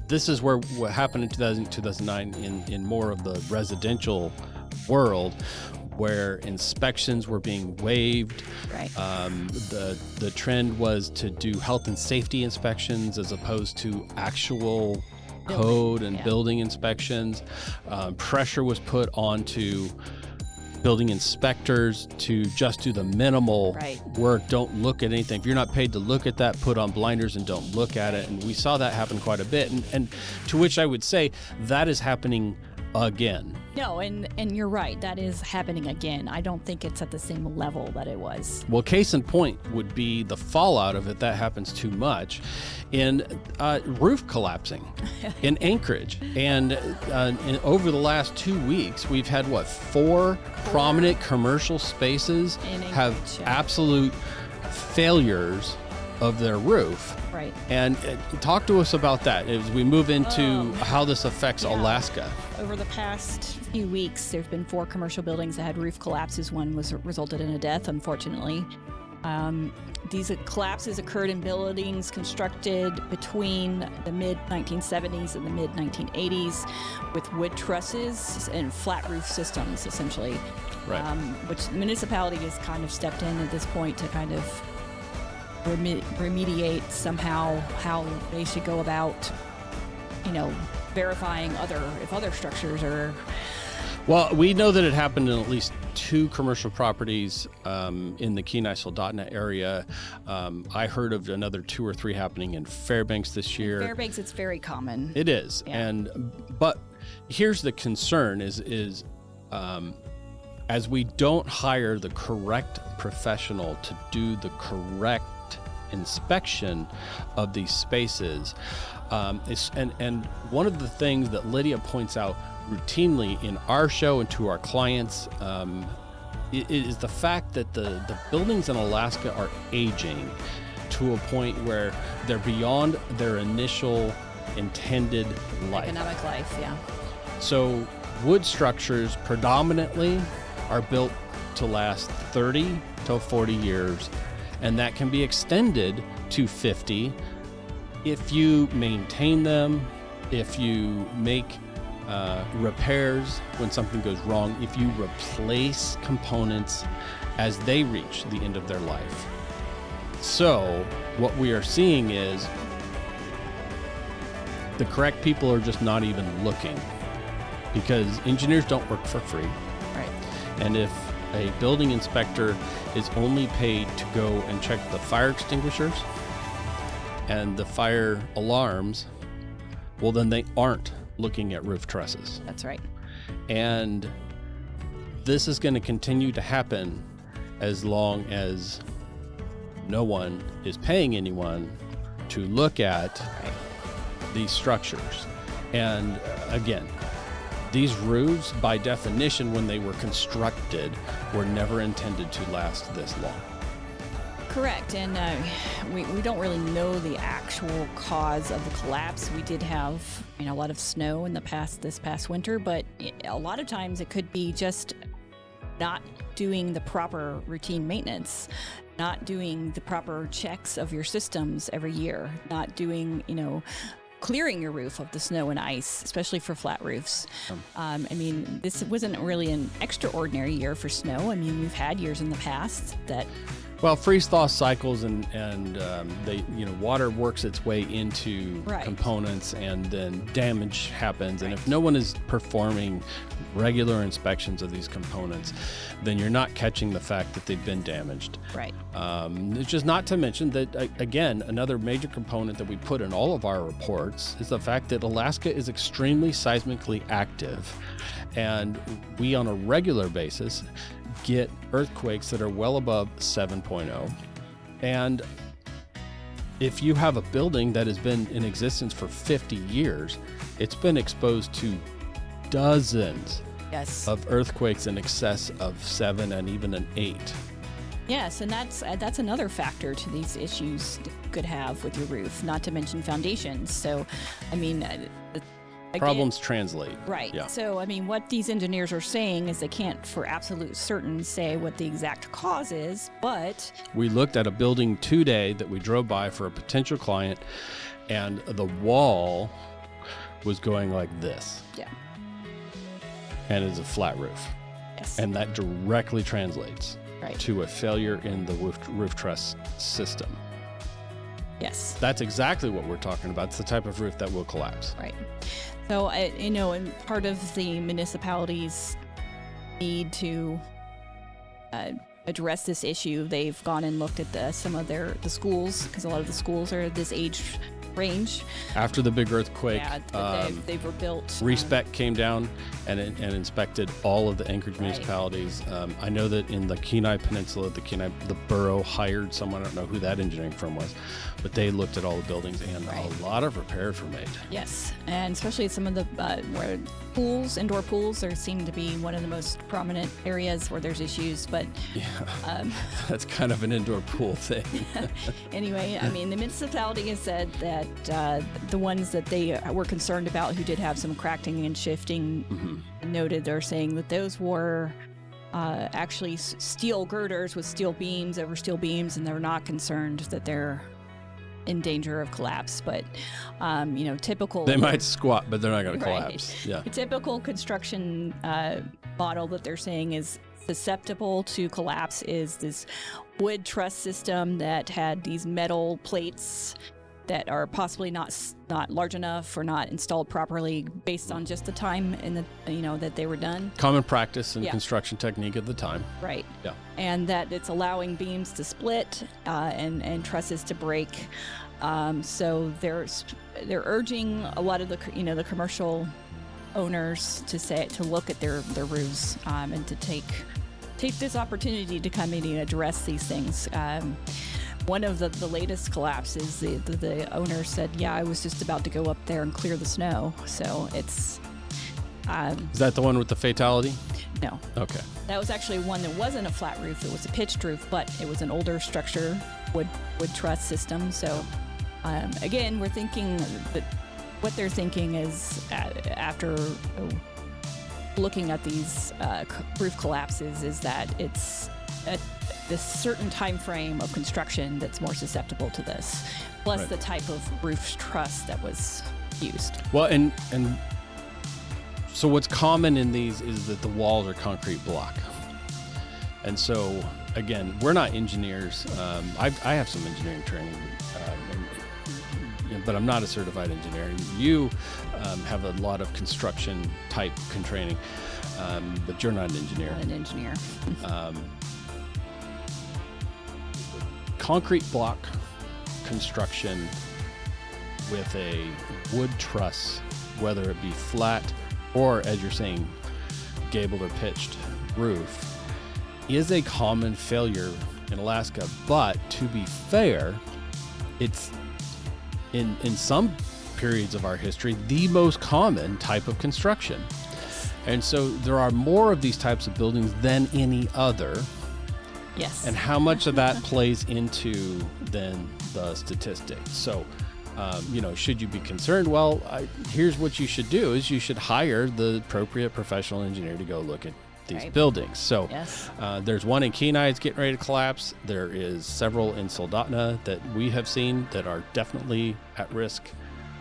this is where what happened in 2009 in more of the residential world, where inspections were being waived. Right. The trend was to do health and safety inspections as opposed to actual code and building inspections. Pressure was put onto building inspectors to just do the minimal work. Don't look at anything. If you're not paid to look at that, put on blinders and don't look at it. And we saw that happen quite a bit. And to which I would say that is happening again. No, and you're right. That is happening again. I don't think it's at the same level that it was. Well, case in point would be the fallout of it. That happens too much in roof collapsing in Anchorage. And over the last 2 weeks, we've had, 4 prominent commercial spaces have absolute failures of their roof. Right. And talk to us about that as we move into how this affects Alaska. Over the past few weeks, there's been 4 commercial buildings that had roof collapses. One resulted in a death, unfortunately. These collapses occurred in buildings constructed between the mid-1970s and the mid-1980s with wood trusses and flat roof systems, essentially. Right. Which the municipality has kind of stepped in at this point to kind of remediate somehow how they should go about, verifying if other structures are. Well, we know that it happened in at least 2 commercial properties in the Kenai-Soldotna area. I heard of another 2 or 3 happening in Fairbanks this year. In Fairbanks, it's very common. It is. Yeah. But here's the concern is as we don't hire the correct professional to do the correct inspection of these spaces, and one of the things that Lydia points out routinely in our show and to our clients is the fact that the buildings in Alaska are aging to a point where they're beyond their initial intended life. Economic life, yeah. So wood structures predominantly are built to last 30 to 40 years, and that can be extended to 50 if you maintain them, if you make repairs when something goes wrong, if you replace components as they reach the end of their life. So what we are seeing is the correct people are just not even looking, because engineers don't work for free. Right. And if a building inspector is only paid to go and check the fire extinguishers and the fire alarms, well, then they aren't looking at roof trusses. That's right. And this is going to continue to happen as long as no one is paying anyone to look at these structures. And again, these roofs, by definition, when they were constructed, were never intended to last this long. Correct, and we don't really know the actual cause of the collapse. We did have a lot of snow in this past winter, but a lot of times it could be just not doing the proper routine maintenance, not doing the proper checks of your systems every year, not doing, clearing your roof of the snow and ice, especially for flat roofs. This wasn't really an extraordinary year for snow. We've had years in the past that... Well, freeze-thaw cycles and water works its way into components, and then damage happens. And if no one is performing regular inspections of these components, then you're not catching the fact that they've been damaged. Right. It's just not to mention that, again, another major component that we put in all of our reports is the fact that Alaska is extremely seismically active, and we, on a regular basis, get earthquakes that are well above 7.0. And if you have a building that has been in existence for 50 years, it's been exposed to dozens of earthquakes in excess of 7 and even an 8. Yes, and that's another factor to these issues that you could have with your roof, not to mention foundations. So, problems translate. Right. Yeah. So, what these engineers are saying is they can't for absolute certain say what the exact cause is, but... We looked at a building today that we drove by for a potential client, and the wall was going like this. Yeah. And it's a flat roof. Yes. And that directly translates to a failure in the roof truss system. Yes. That's exactly what we're talking about. It's the type of roof that will collapse. Right. So, and part of the municipalities' need to address this issue, they've gone and looked at some of the schools, because a lot of the schools are this age range. After the big earthquake, they were built. RESPEC came down and inspected all of the Anchorage municipalities. I know that in the Kenai Peninsula, the borough hired someone, I don't know who that engineering firm was, but they looked at all the buildings, and a lot of repairs were made. Yes, and especially some of the where pools, indoor pools, there seem to be one of the most prominent areas where there's issues, but... Yeah, that's kind of an indoor pool thing. Anyway, the municipality has said that the ones that they were concerned about who did have some cracking and shifting, noted they're saying that those were actually steel girders with steel beams over steel beams, and they're not concerned that they're in danger of collapse. But typical... They might squat, but they're not going to collapse. Yeah. The typical construction model that they're saying is susceptible to collapse is this wood truss system that had these metal plates that are possibly not large enough or not installed properly based on just the time and that they were done. Common practice and construction technique at the time. Right. Yeah. And that it's allowing beams to split and trusses to break. So they're urging a lot of the commercial owners to look at their roofs and to take this opportunity to come in and address these things. One of the latest collapses, the owner said, "Yeah, I was just about to go up there and clear the snow." So it's. Is that the one with the fatality? No. Okay. That was actually one that wasn't a flat roof. It was a pitched roof, but it was an older structure, wood truss system. So, again, we're thinking that what they're thinking is after looking at these roof collapses is that it's this certain time frame of construction that's more susceptible to this, plus the type of roof truss that was used. Well, and so what's common in these is that the walls are concrete block. And so, again, we're not engineers. I have some engineering training, but I'm not a certified engineer. You have a lot of construction type training, but you're not an engineer. Not an engineer. Concrete block construction with a wood truss, whether it be flat or, as you're saying, gabled or pitched roof, is a common failure in Alaska. But to be fair, it's in some periods of our history the most common type of construction. And so there are more of these types of buildings than any other. Yes. And how much of that plays into then the statistics? So, should you be concerned? Well, here's what you should do: is you should hire the appropriate professional engineer to go look at these buildings. So, there's one in Kenai that's getting ready to collapse. There is several in Soldotna that we have seen that are definitely at risk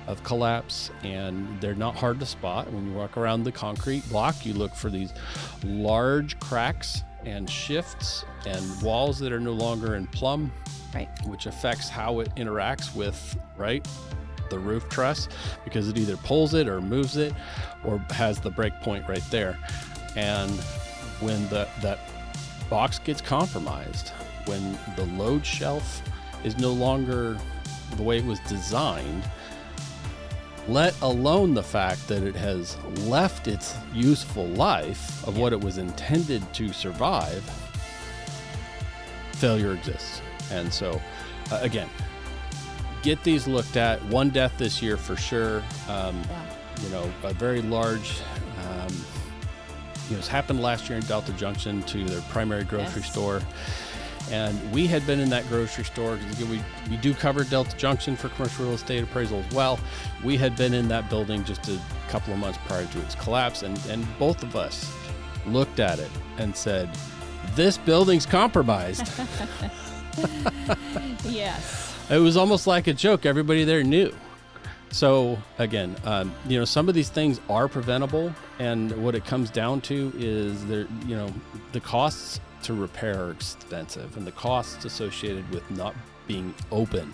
of collapse, and they're not hard to spot. When you walk around the concrete block, you look for these large cracks and shifts and walls that are no longer in plumb, which affects how it interacts with the roof truss, because it either pulls it or moves it or has the break point right there. And when that box gets compromised, when the load shelf is no longer the way it was designed, let alone the fact that it has left its useful life of what it was intended to survive, failure exists. And so, again, get these looked at. One death this year for sure. A very large, it's happened last year in Delta Junction to their primary grocery store. And we had been in that grocery store, because we do cover Delta Junction for commercial real estate appraisal as well. We had been in that building just a couple of months prior to its collapse, and both of us looked at it and said, this building's compromised. Yes. It was almost like a joke. Everybody there knew. So again, some of these things are preventable, and what it comes down to is the costs to repair are expensive, and the costs associated with not being open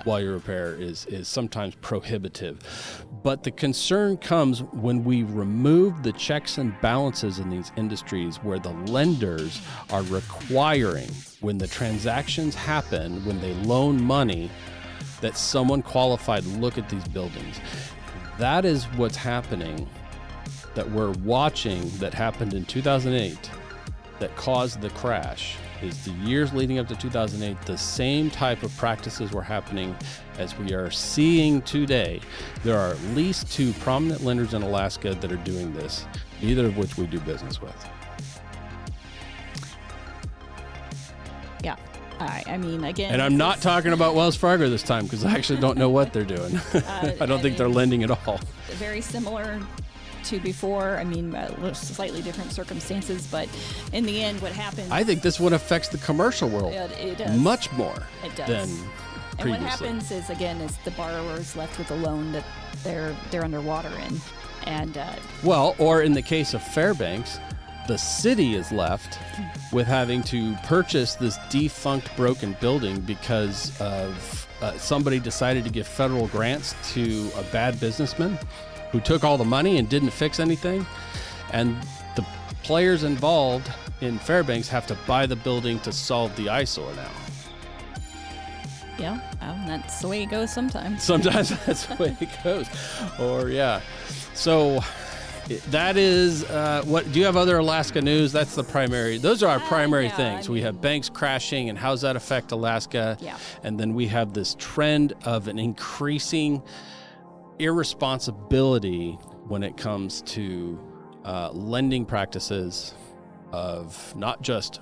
while you repair is sometimes prohibitive. But the concern comes when we remove the checks and balances in these industries, where the lenders are requiring, when the transactions happen, when they loan money, that someone qualified look at these buildings. That is what's happening, that we're watching, that happened in 2008, that caused the crash. Is the years leading up to 2008, the same type of practices were happening as we are seeing today. There are at least two prominent lenders in Alaska that are doing this, neither of which we do business with. Yeah. Again. And I'm not talking about Wells Fargo this time, because I actually don't know what they're doing. I don't think they're lending at all. Very similar to before. Slightly different circumstances, but in the end, what happens... I think this one affects the commercial world it does. much more than previously. And what happens is, again, is the borrower is left with a loan that they're underwater in. And or in the case of Fairbanks, the city is left with having to purchase this defunct, broken building because of somebody decided to give federal grants to a bad businessman who took all the money and didn't fix anything. And the players involved in Fairbanks have to buy the building to solve the eyesore now. Yeah, well, that's the way it goes sometimes. Sometimes that's the way it goes. Or, yeah. So that is what. Do you have other Alaska news? That's the primary. Those are our primary things. We have banks crashing, and how's that affect Alaska? Yeah. And then we have this trend of an increasing irresponsibility when it comes to lending practices of not just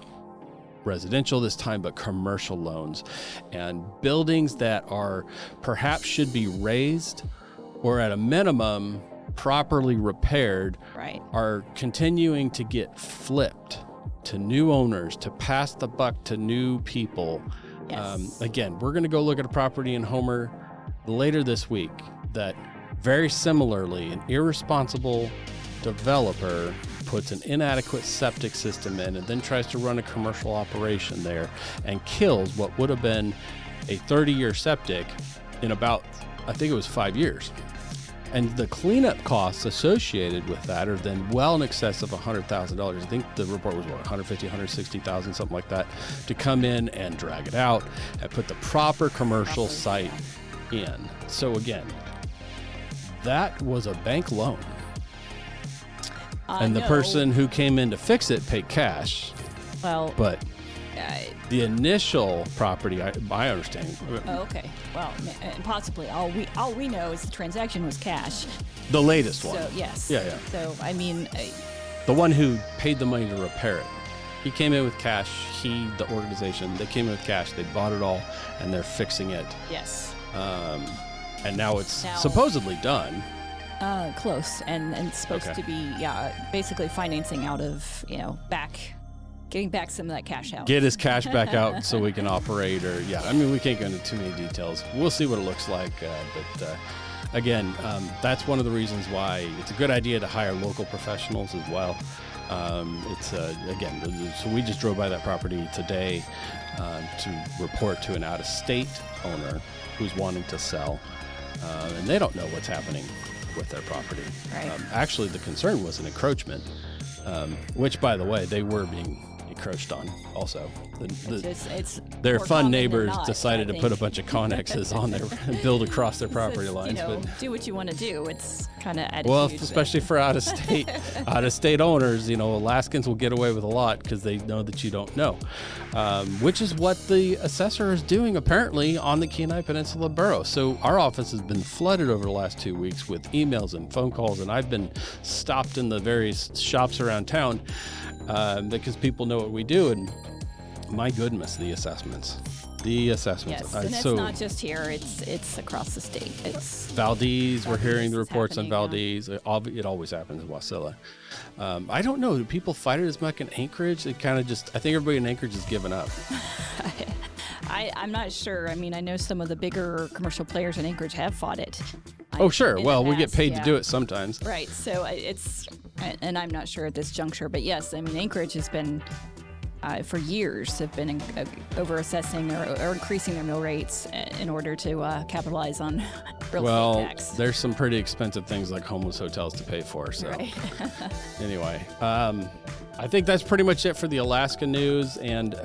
residential this time, but commercial loans, and buildings that are perhaps should be raised or at a minimum properly repaired, right, are continuing to get flipped to new owners, to pass the buck to new people. Yes. Again, we're going to go look at a property in Homer later this week that very similarly an irresponsible developer puts an inadequate septic system in and then tries to run a commercial operation there and kills what would have been a 30-year septic in about, I think it was 5 years. And the cleanup costs associated with that are then well in excess of $100,000. I think the report was, what, $150,000, $160,000, something like that, to come in and drag it out and put the proper commercial site in. So again, that was a bank loan. And the person who came in to fix it paid cash. Well, but the initial property, my understanding. Oh, okay. Well, possibly. All we know is the transaction was cash. The latest one. So yes. Yeah. So I mean, the one who paid the money to repair it. He came in with cash. The organization, they came in with cash. They bought it all, and they're fixing it. Yes. And now it's supposedly done. Close, and it's supposed to be, basically financing out of, getting back some of that cash out. Get his cash back out so we can operate, or I mean, we can't go into too many details. We'll see what it looks like, but again, that's one of the reasons why it's a good idea to hire local professionals as well. It's again, so we just drove by that property today to report to an out-of-state owner who's wanting to sell, and they don't know what's happening with their property. Right. Actually, the concern was an encroachment, which, by the way, they were being encroached on also. Their fun neighbors decided to put a bunch of connexes on there and build across their property lines. Do what you want to do. It's kind of attitude. Well, especially for out-of-state owners, Alaskans will get away with a lot because they know that you don't know, which is what the assessor is doing apparently on the Kenai Peninsula Borough. So our office has been flooded over the last 2 weeks with emails and phone calls, and I've been stopped in the various shops around town because people know what we do, and my goodness, the assessments. Yes, and it's not just here; it's across the state. It's Valdez. We're hearing the reports on Valdez. It always happens in Wasilla. I don't know. Do people fight it as much in Anchorage? It kind of I think everybody in Anchorage has given up. I'm not sure. I mean, I know some of the bigger commercial players in Anchorage have fought it. Oh, sure. Well, we get paid to do it sometimes. Right. So and I'm not sure at this juncture, but yes, I mean, Anchorage has been, for years, have been over-assessing or increasing their mill rates in order to capitalize on real estate tax. Well, there's some pretty expensive things like homeless hotels to pay for. So right. Anyway, I think that's pretty much it for the Alaska news, and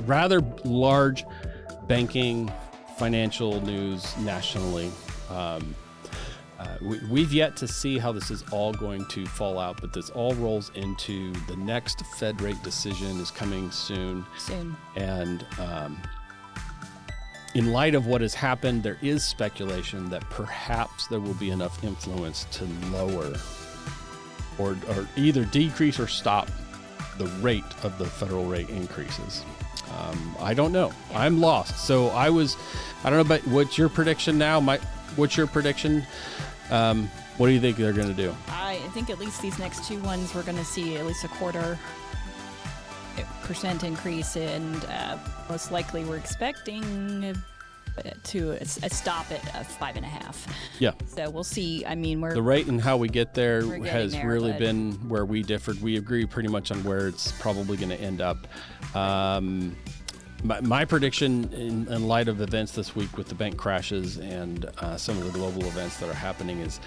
rather large banking, financial news nationally. We've yet to see how this is all going to fall out, but this all rolls into the next Fed rate decision is coming soon. And in light of what has happened, there is speculation that perhaps there will be enough influence to lower or either decrease or stop the rate of the federal rate increases. I don't know. Yeah. I'm lost. So I don't know, but what's your prediction now? What's your prediction? What do you think they're going to do? I think at least these next two ones, we're going to see at least a 0.25% increase, and most likely we're expecting to a stop at 5.5. Yeah. So we'll see. I mean, The rate and how we get there has there, really but- been where we differed. We agree pretty much on where it's probably going to end up. My prediction in light of events this week with the bank crashes and some of the global events that are happening is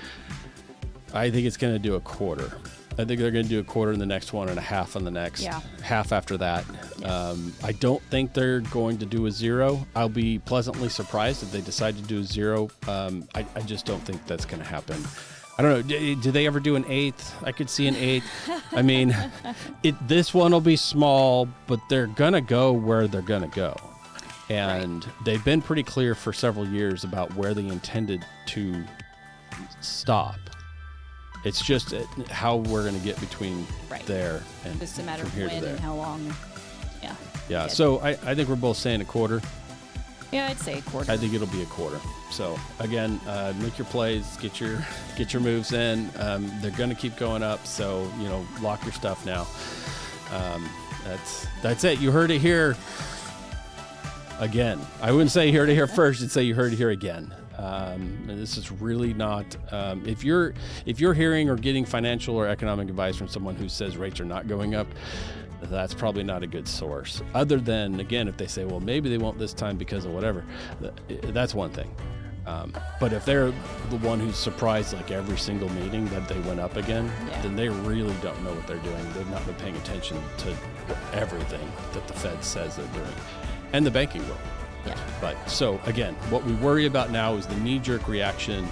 I think it's going to do a quarter. I think they're going to do a quarter in the next one and a half on the next, half after that. I don't think they're going to do a zero. I'll be pleasantly surprised if they decide to do a zero. I just don't think that's going to happen. I don't know. Do they ever do an eighth? I could see an eighth. I mean, this one will be small, but they're going to go where they're going to go. And they've been pretty clear for several years about where they intended to stop. It's just how we're going to get between there and just a matter from of here when to there. and how long. Yeah. So I think we're both saying a quarter. Yeah, I'd say a quarter. I think it'll be a quarter. So again, make your plays, get your moves in. They're going to keep going up. So lock your stuff now. That's it. You heard it here again. I wouldn't say you heard it here first. I'd say you heard it here again. And this is really not. If you're hearing or getting financial or economic advice from someone who says rates are not going up, that's probably not a good source. Other than, again, if they say, well, maybe they won't this time because of whatever, that's one thing. But if they're the one who's surprised like every single meeting that they went up again, then they really don't know what they're doing. They've not been paying attention to everything that the Fed says they're doing, and the banking world. Yeah. But so again, what we worry about now is the knee-jerk reaction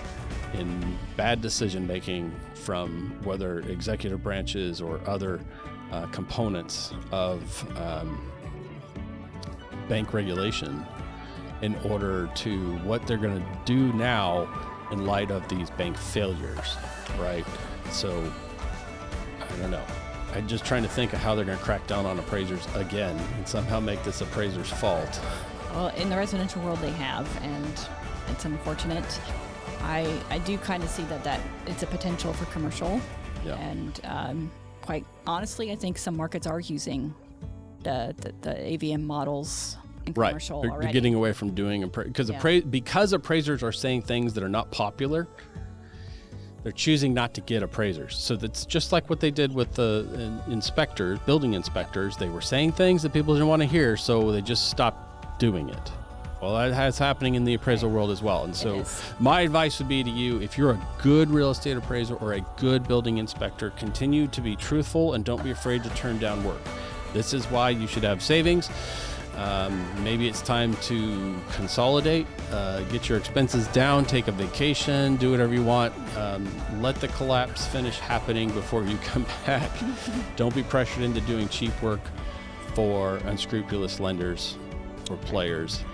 in bad decision making from whether executive branches or other components of bank regulation in order to what they're going to do now in light of these bank failures, right? So I don't know. I'm just trying to think of how they're going to crack down on appraisers again and somehow make this appraiser's fault. Well, in the residential world they have, and it's unfortunate. I do kind of see that it's a potential for commercial. Yeah. And quite honestly, I think some markets are using the AVM models in commercial They're already. getting away from doing because appraisers are saying things that are not popular. They're choosing not to get appraisers. So that's just like what they did with the inspectors, building inspectors. They were saying things that people didn't want to hear, so they just stopped doing it. Well, that's happening in the appraisal world as well. And so my advice would be to you, if you're a good real estate appraiser or a good building inspector, continue to be truthful and don't be afraid to turn down work. This is why you should have savings. Maybe it's time to consolidate, get your expenses down, take a vacation, do whatever you want. Let the collapse finish happening before you come back. Don't be pressured into doing cheap work for unscrupulous lenders or players,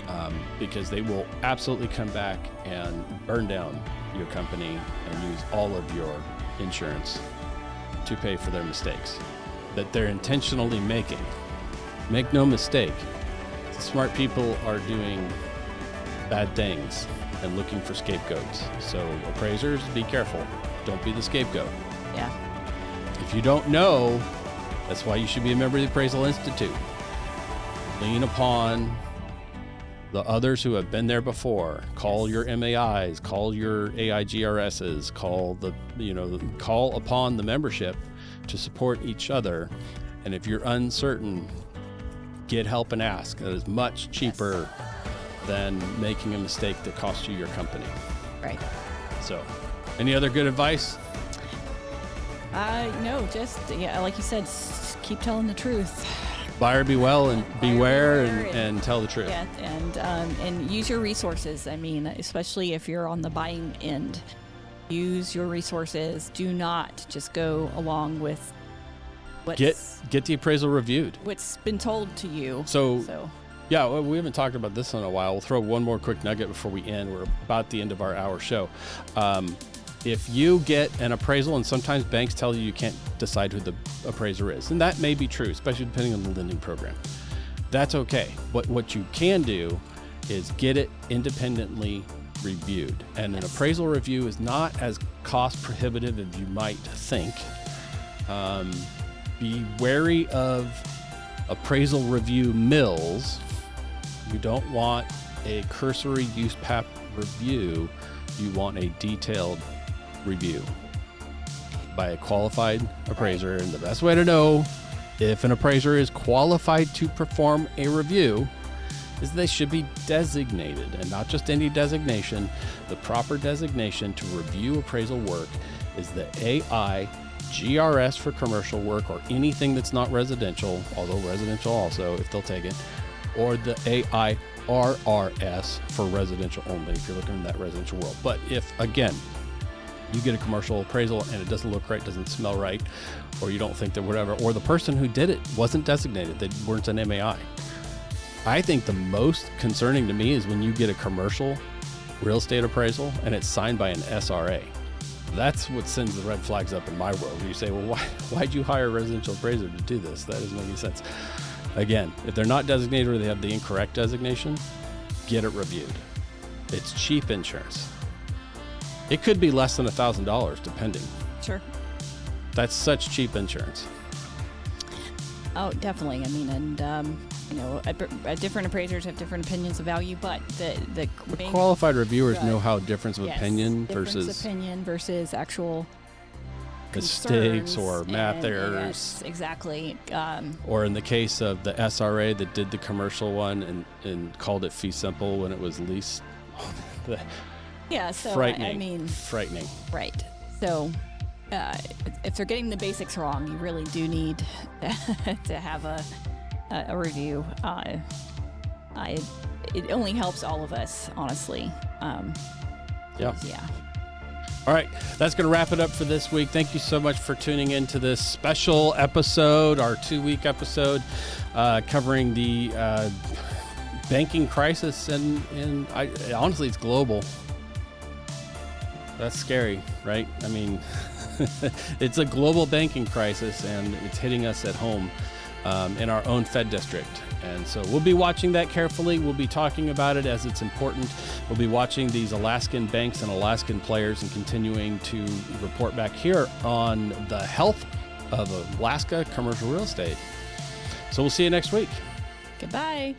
because they will absolutely come back and burn down your company and use all of your insurance to pay for their mistakes that they're intentionally making. Make no mistake, smart people are doing bad things and looking for scapegoats. So appraisers, be careful. Don't be the scapegoat. Yeah. If you don't know, that's why you should be a member of the Appraisal Institute. Lean upon the others who have been there before. Call your MAIs, call your AI-GRSs, call upon the membership to support each other. And if you're uncertain, get help and ask. That is much cheaper than making a mistake that costs you your company. Right. So, any other good advice? No, just like you said, keep telling the truth. Buyer beware and beware and tell the truth. Yeah, and use your resources. I mean, especially if you're on the buying end, use your resources. Do not just go along with what's get the appraisal reviewed. What's been told to you. So. Yeah, well, we haven't talked about this in a while. We'll throw one more quick nugget before we end. We're about the end of our hour show. If you get an appraisal, and sometimes banks tell you can't decide who the appraiser is, and that may be true, especially depending on the lending program. That's okay. What you can do is get it independently reviewed. And an appraisal review is not as cost prohibitive as you might think. Be wary of appraisal review mills. You don't want a cursory use PAP review, you want a detailed review by a qualified appraiser. And the best way to know if an appraiser is qualified to perform a review is they should be designated, and not just any designation. The proper designation to review appraisal work is the AI-GRS for commercial work, or anything that's not residential, although residential also, if they'll take it, or the AI-RRS for residential only, if you're looking in that residential world. But if, again, you get a commercial appraisal and it doesn't look right, doesn't smell right, or you don't think that whatever, or the person who did it wasn't designated, they weren't an MAI. I think the most concerning to me is when you get a commercial real estate appraisal and it's signed by an SRA. That's what sends the red flags up in my world. Where you say, well, why'd you hire a residential appraiser to do this? That doesn't make any sense. Again, if they're not designated or they have the incorrect designation, get it reviewed. It's cheap insurance. It could be less than $1,000 depending. Sure. That's such cheap insurance. Oh, definitely. I mean, and different appraisers have different opinions of value, but the qualified reviewers know how difference of opinion versus actual mistakes or math errors. Yes, exactly. Or in the case of the SRA that did the commercial one and called it fee simple when it was lease. So frightening. Right. So if they're getting the basics wrong, you really do need to have a review. It only helps all of us, honestly. Yeah. All right, that's going to wrap it up for this week. Thank you so much for tuning in to this special episode, our 2-week episode, covering the banking crisis, and honestly, it's global. That's scary, right? I mean, it's a global banking crisis, and it's hitting us at home in our own Fed district. And so we'll be watching that carefully. We'll be talking about it as it's important. We'll be watching these Alaskan banks and Alaskan players and continuing to report back here on the health of Alaska commercial real estate. So we'll see you next week. Goodbye.